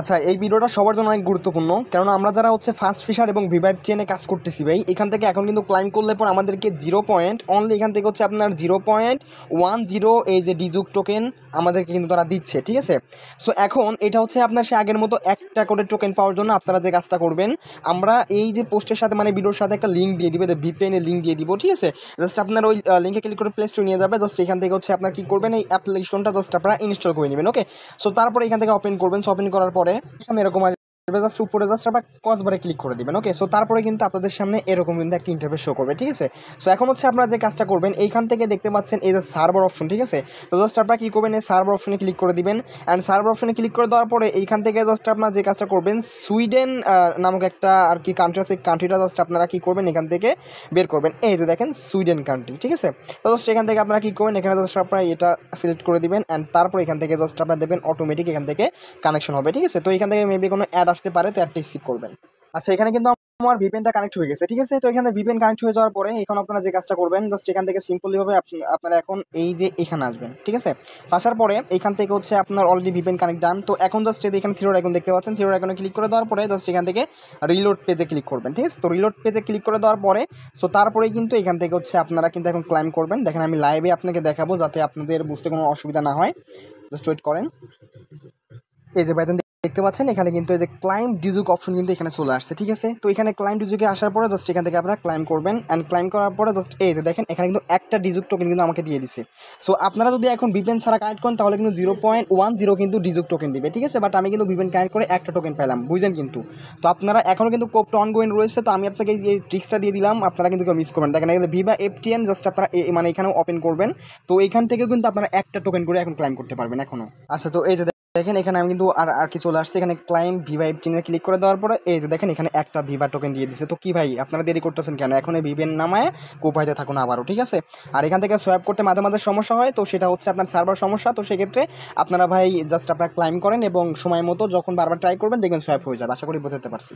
আচ্ছা, এই ভিডিওটা সবার জন্য অনেক গুরুত্বপূর্ণ, কেননা আমরা যারা হচ্ছে ফাস্ট ফিশার এবং ভিভাইভ চেনে কাজ করতেছি ভাই, এখান থেকে এখন কিন্তু ক্লাইম করলে পর আমাদেরকে 0 পয়েন্ট অনলি এখান থেকে হচ্ছে আপনার 0.10 এই যে ডিজুক টোকেন আমাদেরকে কিন্তু তারা দিচ্ছে, ঠিক আছে। সো এখন এটা হচ্ছে আপনার সে আগের মতো একটা করে টোকেন পাওয়ার জন্য আপনারা যে কাজটা করবেন, আমরা এই যে পোস্টের সাথে মানে ভিডিওর সাথে একটা লিঙ্ক দিয়ে দিবে, ভিপিএনের লিঙ্ক দিয়ে দিব, ঠিক আছে। জাস্ট আপনার ওই লিঙ্কে ক্লিক করে প্লে স্টোরে নিয়ে যাবে, জাস্ট এখান থেকে হচ্ছে আপনার কী করবেন, এই অ্যাপ্লিকেশনটা জাস্ট আপনারা ইনস্টল করে নেবেন, ওকে। সো তারপরে এখান থেকে ওপেন করবেন, ওপেন করার পরে সামনে এরকম জাস্ট উপরে জাস্ট আবার কসবারে ক্লিক করে দিবেন, ওকে। সো তারপরে কিন্তু আপনাদের সামনে এরকম কিন্তু একটা ইন্টারফেস শো করবে, ঠিক আছে। সো এখন হচ্ছে আপনারা যে কাজটা করবেন, এইখান থেকে দেখতে পাচ্ছেন এই যে সার্ভার অপশন, ঠিক আছে। তো জাস্ট আপনারা কী করবেন, এই সার্ভার অপশনে ক্লিক করে দিবেন। অ্যান্ড সার্ভার অপশনে ক্লিক করে দেওয়ার পরে এইখান থেকে জাস্ট আপনারা যে কাজটা করবেন, সুইডেন নামক একটা আর কি কান্ট্রি আছে, কান্ট্রিটা জাস্ট আপনারা কী করবেন, এখান থেকে বের করবেন, এই যে দেখেন সুইডেন কান্ট্রি, ঠিক আছে। তো জাস্ট এখান থেকে আপনারা কী করবেন, এখানে জাস্ট আপনারা এটা সিলেক্ট করে দিবেন। অ্যান্ড তারপর এখান থেকে জাস্ট আপনারা দেখবেন অটোমেটিক এখান থেকে কানেকশন হবে, ঠিক আছে। তো এখান থেকে মেবি কোনো অ্যাড আসতে পারে, তো অ্যাডটা স্কিপ করবেন। আচ্ছা, এখানে কিন্তু আমার ভিপিএনটা কানেক্ট হয়ে গেছে, ঠিক আছে। তো এখানে ভিপিএন কানেক্ট হয়ে যাওয়ার পরে এখন আপনারা যে কাজটা করবেন, জাস্ট এখান থেকে সিম্পলিভাবে আপনারা এখন এই যে এখানে আসবেন, ঠিক আছে। আসার পরে এখান থেকে হচ্ছে আপনার অলরেডি ভিপিএন কানেক্ট ডান। তো এখন জাস্ট এখানে থ্রির আইকন দেখতে পাচ্ছেন, থ্রির আইকনে ক্লিক করে দেওয়ার পরে জাস্ট এখান থেকে রিলোড পেজে ক্লিক করবেন, ঠিক আছে। তো রিলোড পেজে ক্লিক করে দেওয়ার পরে সো তারপরেই কিন্তু এখান থেকে হচ্ছে আপনারা কিন্তু এখন ক্লাইম করবেন। দেখেন আমি লাইভে আপনাকে দেখাবো যাতে আপনাদের বুঝতে কোনো অসুবিধা না হয়, জাস্ট ওয়েট করেন। এই যে বাইদেন দেখতে পাচ্ছেন এখানে কিন্তু এই যে ক্লাইম ডিজুক অপশন কিন্তু এখানে চলে আসছে, ঠিক আছে। তো এখানে ক্লাইম ডিজুকে আসার পরে জাস্ট এখান থেকে আপনারা ক্লাইম করবেন। অ্যান্ড ক্লাইম করার পরে জাস্ট এই যে দেখেন এখানে কিন্তু একটা ডিজুক টোকেন কিন্তু আমাকে দিয়ে দিছে। সো আপনারা যদি এখন ভিপিএন ছাড়া কানেক্ট করেন তাহলে কিন্তু 0.10 কিন্তু ডিজুক টোকেন দিবে, ঠিক আছে। বাট আমি কিন্তু ভিপিএন কানেক্ট করে একটা টোকেন পেলাম, বুঝলেন কিন্তু। তো আপনারা এখনও কিন্তু কোপটা অনগোয়িং রয়েছে, তো আমি আপনাকে এই ট্রিক্সটা দিয়ে দিলাম, আপনারা কিন্তু কেউ মিস করবেন। দেখেন এখানে ভিভা এফটিএন জাস্ট আপনারা মানে এখানেও ওপেন করবেন। তো এইখান থেকেও কিন্তু আপনারা একটা টোকেন করে এখন ক্লাইম করতে পারবেন এখনও। আচ্ছা, তো এই যে দেখেন এখানে আমি কিন্তু আর কি চলে আসছে, এখানে ক্লাইম ভিভা এফটিএনে ক্লিক করে দেওয়ার পরে এই যে দেখেন এখানে একটা ভিভা টোকেন দিয়ে দিচ্ছে। তো কি ভাই আপনারা দেরি করতেছেন কেন, এখন এই ভিভেন নামায় কোপাইতে থাকুন আবারও, ঠিক আছে। আর এখান থেকে সোয়াপ করতে মাঝে মাঝে সমস্যা হয়, তো সেটা হচ্ছে আপনার সার্ভার সমস্যা। তো সেক্ষেত্রে আপনারা ভাই জাস্ট আপনারা ক্লাইম করেন এবং সময় মতো যখন বারবার ট্রাই করবেন দেখবেন সোয়াপ হয়ে যাবে। আশা করি বোঝাতে পারছি।